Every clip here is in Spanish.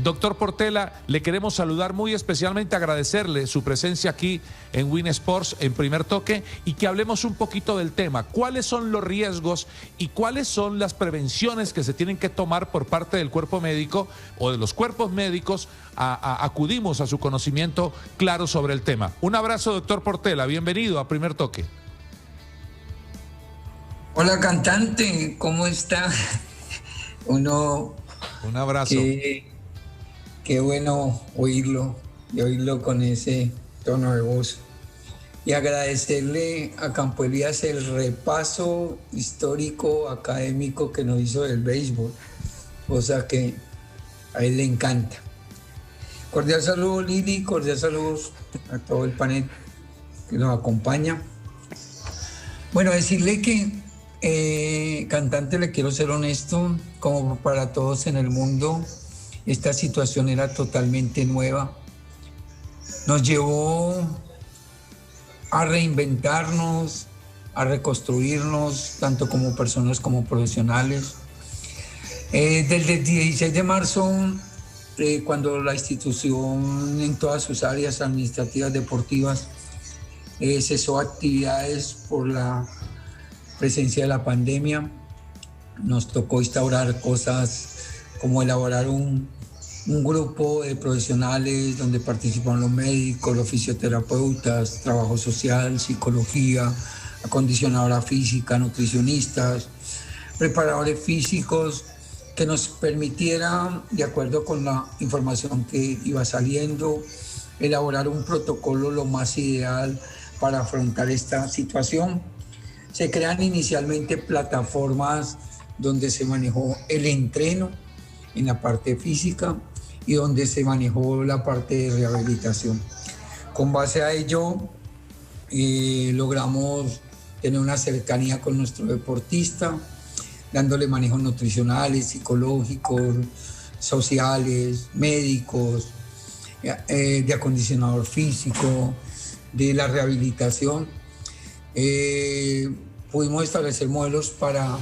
Doctor Portela, le queremos saludar muy especialmente, agradecerle su presencia aquí en Win Sports en Primer Toque y que hablemos un poquito del tema. ¿Cuáles son los riesgos y cuáles son las prevenciones que se tienen que tomar por parte del cuerpo médico o de los cuerpos médicos? Acudimos a su conocimiento claro sobre el tema. Un abrazo, doctor Portela, bienvenido a Primer Toque. Hola, cantante, ¿cómo está? Un abrazo. Qué bueno oírlo y oírlo con ese tono de voz. Y agradecerle a Campo Elías el repaso histórico, académico que nos hizo del béisbol, cosa que a él le encanta. Cordial saludo, Lili, cordial saludos a todo el panel que nos acompaña. Bueno, decirle que, cantante, le quiero ser honesto, como para todos en el mundo, esta situación era totalmente nueva. Nos llevó a reinventarnos, a reconstruirnos, tanto como personas como profesionales. Desde el 16 de marzo, cuando la institución en todas sus áreas administrativas, deportivas, cesó actividades por la presencia de la pandemia, nos tocó instaurar cosas como elaborar un grupo de profesionales donde participan los médicos, los fisioterapeutas, trabajo social, psicología, acondicionadora física, nutricionistas, preparadores físicos, que nos permitiera, de acuerdo con la información que iba saliendo, elaborar un protocolo lo más ideal para afrontar esta situación. Se crean inicialmente plataformas donde se manejó el entreno en la parte física y donde se manejó la parte de rehabilitación. Con base a ello, logramos tener una cercanía con nuestro deportista, dándole manejos nutricionales, psicológicos, sociales, médicos, de acondicionador físico, de la rehabilitación. Pudimos establecer modelos para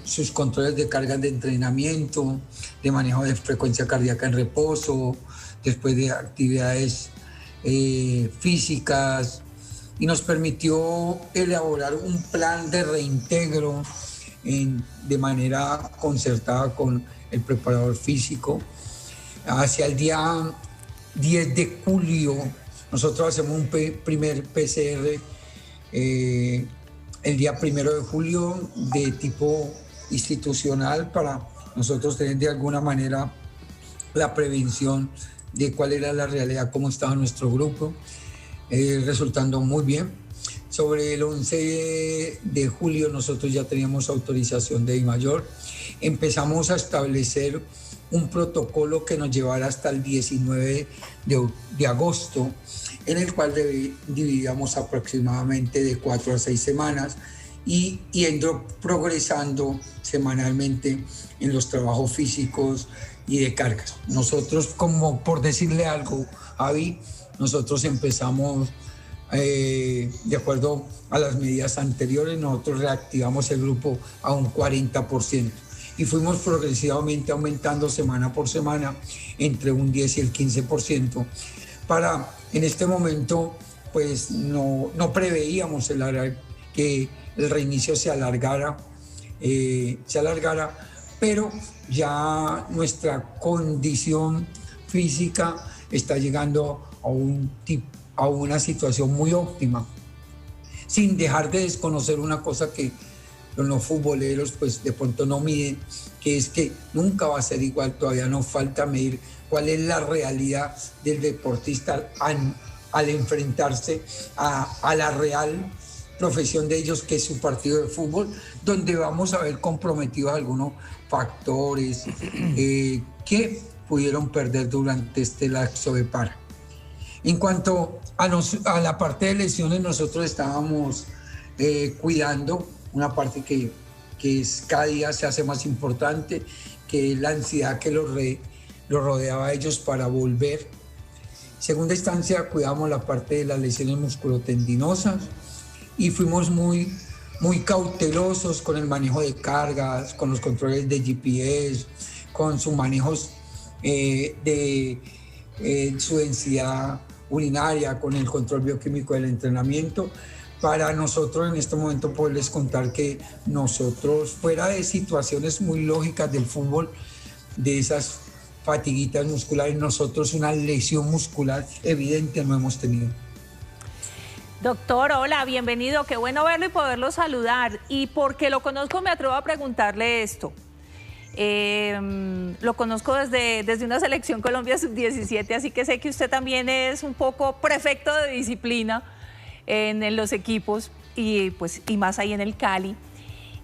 sus controles de cargas de entrenamiento, de manejo de frecuencia cardíaca en reposo, después de actividades físicas, y nos permitió elaborar un plan de reintegro de manera concertada con el preparador físico. Hacia el día 10 de julio, nosotros hacemos un primer PCR el día 1 de julio de tipo institucional para nosotros tener de alguna manera la prevención de cuál era la realidad, cómo estaba nuestro grupo, resultando muy bien. Sobre el 11 de julio nosotros ya teníamos autorización de DIMAYOR. Empezamos a establecer un protocolo que nos llevara hasta el 19 de agosto, en el cual dividíamos aproximadamente de 4 a 6 semanas y yendo progresando semanalmente en los trabajos físicos y de cargas. Nosotros, como por decirle algo, Javi, nosotros empezamos de acuerdo a las medidas anteriores, nosotros reactivamos el grupo a un 40% y fuimos progresivamente aumentando semana por semana entre un 10 y el 15% para, en este momento, pues no preveíamos que el reinicio se alargara, pero ya nuestra condición física está llegando a una situación muy óptima, sin dejar de desconocer una cosa que los futboleros pues de pronto no miden, que es que nunca va a ser igual. Todavía nos falta medir cuál es la realidad del deportista al enfrentarse a la real profesión de ellos, que es su partido de fútbol, donde vamos a ver comprometidos algunos factores que pudieron perder durante este lapso de para. En cuanto a la parte de lesiones, nosotros estábamos cuidando una parte que cada día se hace más importante, que es la ansiedad que los rodeaba a ellos para volver. Segunda instancia, cuidamos la parte de las lesiones musculotendinosas y fuimos muy cautelosos con el manejo de cargas, con los controles de GPS, con sus manejos de su densidad urinaria, con el control bioquímico del entrenamiento, para nosotros en este momento poderles contar que nosotros, fuera de situaciones muy lógicas del fútbol, de esas fatiguitas musculares, nosotros una lesión muscular evidente no hemos tenido. Doctor, hola, bienvenido, qué bueno verlo y poderlo saludar. Y porque lo conozco me atrevo a preguntarle esto. Lo conozco desde una selección Colombia sub-17, así que sé que usted también es un poco prefecto de disciplina en los equipos y más ahí en el Cali.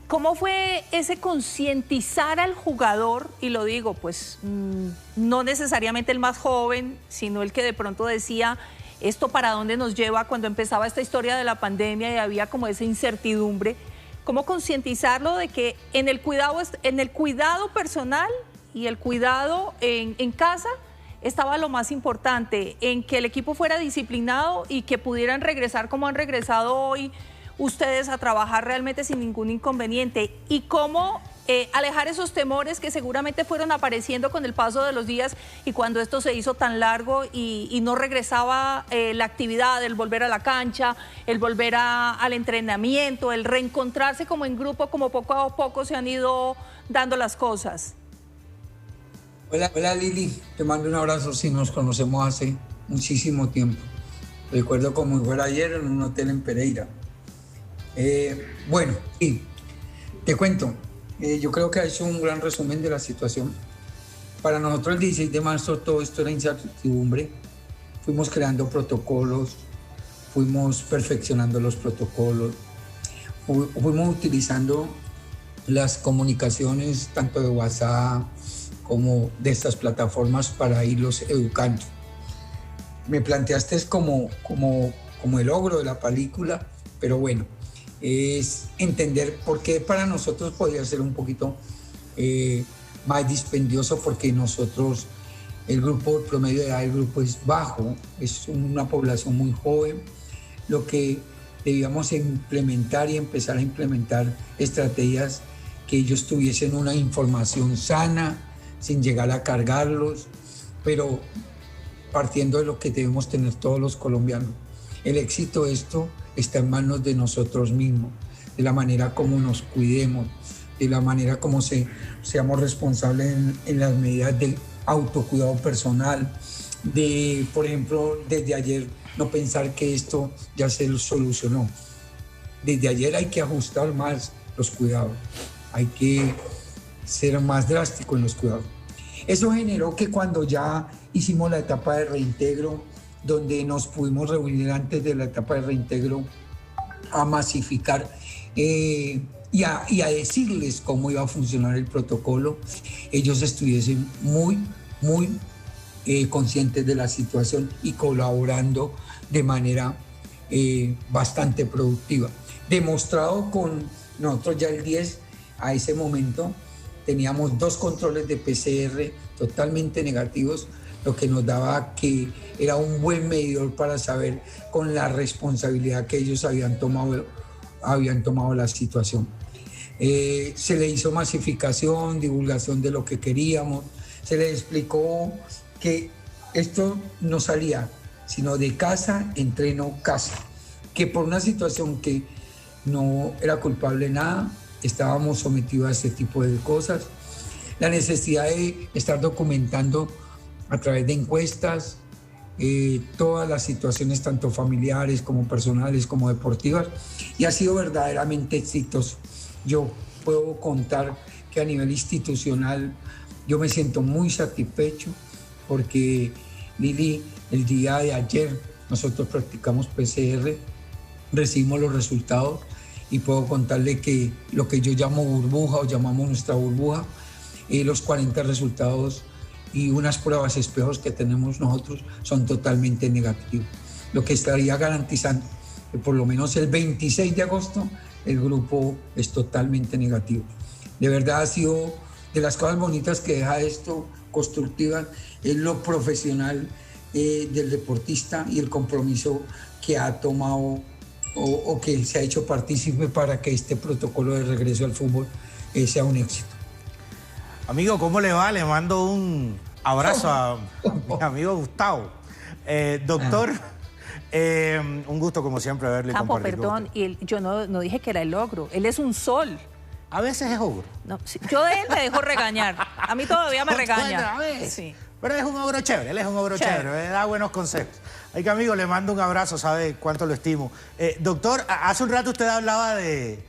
¿Cómo fue ese concientizar al jugador? Y lo digo, pues no necesariamente el más joven, sino el que de pronto decía, ¿esto para dónde nos lleva? Cuando empezaba esta historia de la pandemia y había como esa incertidumbre, ¿cómo concientizarlo de que en el cuidado personal y el cuidado en casa estaba lo más importante, en que el equipo fuera disciplinado y que pudieran regresar como han regresado hoy ustedes a trabajar realmente sin ningún inconveniente? Y cómo alejar esos temores que seguramente fueron apareciendo con el paso de los días y cuando esto se hizo tan largo y no regresaba la actividad, el volver a la cancha, el volver al entrenamiento, el reencontrarse como en grupo, como poco a poco se han ido dando las cosas. Hola Lili, te mando un abrazo, sí, nos conocemos hace muchísimo tiempo. Recuerdo como fuera ayer en un hotel en Pereira. Bueno, sí, te cuento, yo creo que ha hecho un gran resumen de la situación. Para nosotros el 16 de marzo todo esto era incertidumbre, fuimos creando protocolos, fuimos perfeccionando los protocolos, fuimos utilizando las comunicaciones tanto de WhatsApp como de estas plataformas para irlos educando. Me planteaste como el ogro de la película, pero bueno, es entender por qué para nosotros podría ser un poquito más dispendioso, porque nosotros, el promedio de edad del grupo es bajo, es una población muy joven, lo que debíamos implementar y empezar a implementar estrategias que ellos tuviesen una información sana, sin llegar a cargarlos, pero partiendo de lo que debemos tener todos los colombianos. El éxito de esto está en manos de nosotros mismos, de la manera como nos cuidemos, de la manera como seamos responsables en las medidas del autocuidado personal, de, por ejemplo, desde ayer no pensar que esto ya se solucionó. Desde ayer hay que ajustar más los cuidados, hay que ser más drástico en los cuidados. Eso generó que cuando ya hicimos la etapa de reintegro, donde nos pudimos reunir antes de la etapa de reintegro a masificar y a decirles cómo iba a funcionar el protocolo, ellos estuviesen muy conscientes de la situación y colaborando de manera bastante productiva. Demostrado con nosotros ya el 10, a ese momento teníamos 2 controles de PCR totalmente negativos, lo que nos daba que era un buen medidor para saber con la responsabilidad que ellos habían tomado la situación. Se le hizo masificación, divulgación de lo que queríamos, se le explicó que esto no salía sino de casa, entreno, casa, que por una situación que no era culpable nada, estábamos sometidos a este tipo de cosas. La necesidad de estar documentando a través de encuestas todas las situaciones, tanto familiares como personales como deportivas, y ha sido verdaderamente exitoso. Yo puedo contar que a nivel institucional yo me siento muy satisfecho porque, Lili, el día de ayer nosotros practicamos PCR, recibimos los resultados y puedo contarle que lo que yo llamo burbuja o llamamos nuestra burbuja, los 40 resultados y unas pruebas espejos que tenemos nosotros son totalmente negativos, lo que estaría garantizando que por lo menos el 26 de agosto el grupo es totalmente negativo. De verdad ha sido de las cosas bonitas que deja esto, constructivas, es lo profesional del deportista y el compromiso que ha tomado o que se ha hecho partícipe para que este protocolo de regreso al fútbol sea un éxito. Amigo, ¿cómo le va? Le mando un Abrazo a mi amigo Gustavo. Doctor, un gusto como siempre verle y Campo, compartir perdón, y yo no dije que era el ogro, él es un sol. A veces es ogro. No, sí, yo de él me dejo regañar, a mí todavía me regaña. Bueno, a veces. Sí. Pero es un ogro chévere, él es un ogro chévere, da buenos consejos. Ay, que amigo, le mando un abrazo, sabe cuánto lo estimo. Doctor, hace un rato usted hablaba de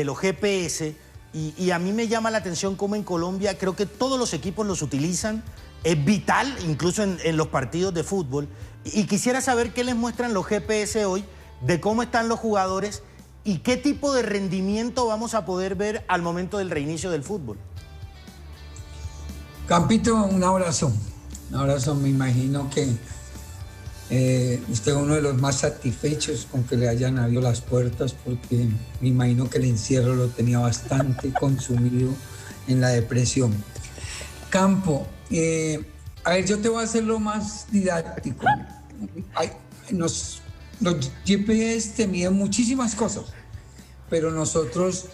los GPS y a mí me llama la atención cómo en Colombia creo que todos los equipos los utilizan, es vital incluso en los partidos de fútbol. Y quisiera saber qué les muestran los GPS hoy, de cómo están los jugadores y qué tipo de rendimiento vamos a poder ver al momento del reinicio del fútbol. Campito, un abrazo. Un abrazo, me imagino que usted es uno de los más satisfechos con que le hayan abierto las puertas, porque me imagino que el encierro lo tenía bastante consumido en la depresión. Campo, a ver, yo te voy a hacer lo más didáctico. Los GPS te miden muchísimas cosas, pero nosotros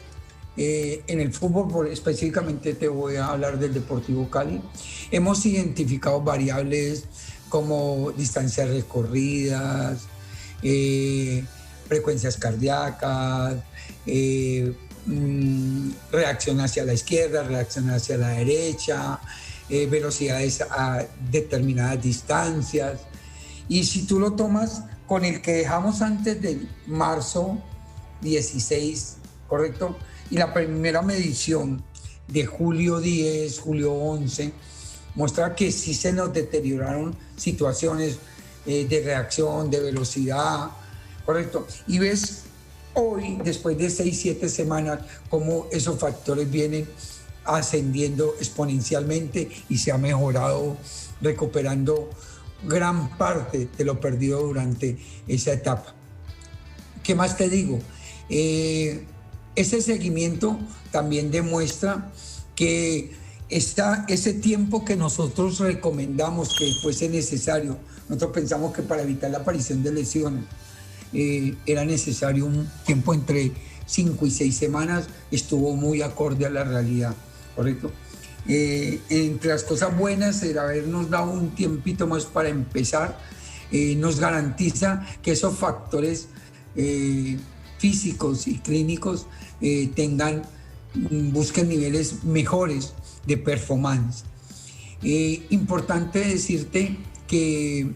en el fútbol, específicamente te voy a hablar del Deportivo Cali, hemos identificado variables como distancias recorridas, frecuencias cardíacas, reacción hacia la izquierda, reacción hacia la derecha, velocidades a determinadas distancias. Y si tú lo tomas con el que dejamos antes del marzo 16, ¿correcto? Y la primera medición de julio 10, julio 11, muestra que sí se nos deterioraron situaciones de reacción, de velocidad, ¿correcto? Y ves hoy, después de 6, 7 semanas, cómo esos factores vienen ascendiendo exponencialmente y se ha mejorado, recuperando gran parte de lo perdido durante esa etapa. ¿Qué más te digo? Ese seguimiento también demuestra que ese tiempo que nosotros recomendamos que fuese necesario, nosotros pensamos que para evitar la aparición de lesiones era necesario un tiempo entre 5 y 6 semanas, estuvo muy acorde a la realidad, ¿correcto? Entre las cosas buenas, el habernos dado un tiempito más para empezar, nos garantiza que esos factores físicos y clínicos busquen niveles mejores de performance. Importante decirte que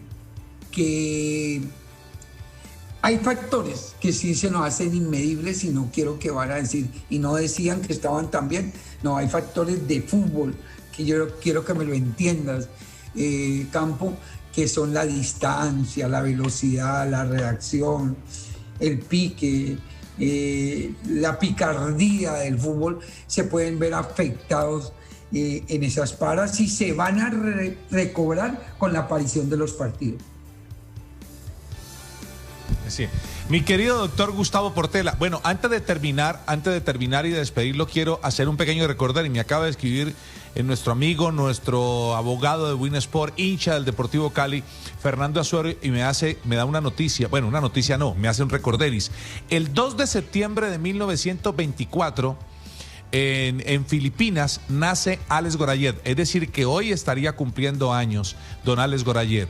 hay factores que sí se nos hacen inmedibles y no quiero que van a decir, y no decían que estaban tan bien. No, hay factores de fútbol que yo quiero que me lo entiendas, Campo, que son la distancia, la velocidad, la reacción, el pique, la picardía del fútbol, se pueden ver afectados en esas paras y se van a recobrar con la aparición de los partidos. Sí. Mi querido doctor Gustavo Portela, bueno, antes de terminar y de despedirlo, quiero hacer un pequeño recordar, y me acaba de escribir nuestro amigo, nuestro abogado de Win Sport, hincha del Deportivo Cali, Fernando Azuero, y me da una noticia, bueno, una noticia no, me hace un recorderis. El 2 de septiembre de 1924, en Filipinas, nace Alex Gorayet, es decir, que hoy estaría cumpliendo años don Alex Gorayet.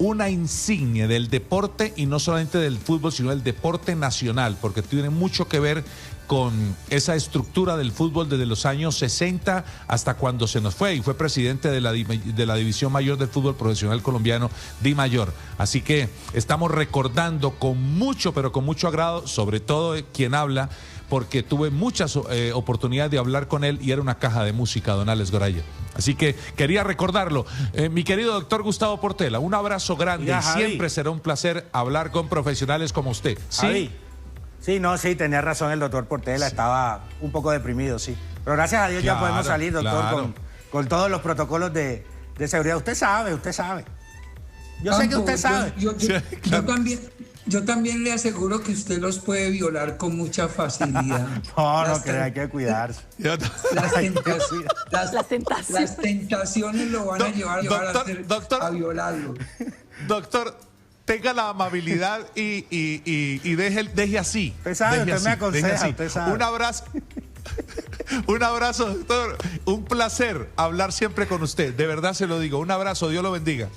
Una insignia del deporte, y no solamente del fútbol, sino del deporte nacional, porque tiene mucho que ver con esa estructura del fútbol desde los años 60 hasta cuando se nos fue, y fue presidente de la División Mayor del Fútbol Profesional Colombiano, Di Mayor. Así que estamos recordando con mucho, pero con mucho agrado, sobre todo quien habla, porque tuve muchas oportunidades de hablar con él y era una caja de música, don Alex Gorayet. Así que quería recordarlo. Mi querido doctor Gustavo Portela, un abrazo grande. Mira, y Javi, siempre será un placer hablar con profesionales como usted. ¿Sí? Javi. Sí, tenía razón el doctor Portela, sí. Estaba un poco deprimido, sí. Pero gracias a Dios ya podemos salir, doctor, con todos los protocolos de seguridad. Usted sabe. Yo sé que usted sabe. Yo también le aseguro que usted los puede violar con mucha facilidad. No crea, hay que cuidarse. Las tentaciones lo van a llevar a violarlo. Doctor, tenga la amabilidad y deje así. Usted sabe, usted me aconseja, usted sabe. Un abrazo. Un abrazo, doctor. Un placer hablar siempre con usted. De verdad se lo digo. Un abrazo. Dios lo bendiga.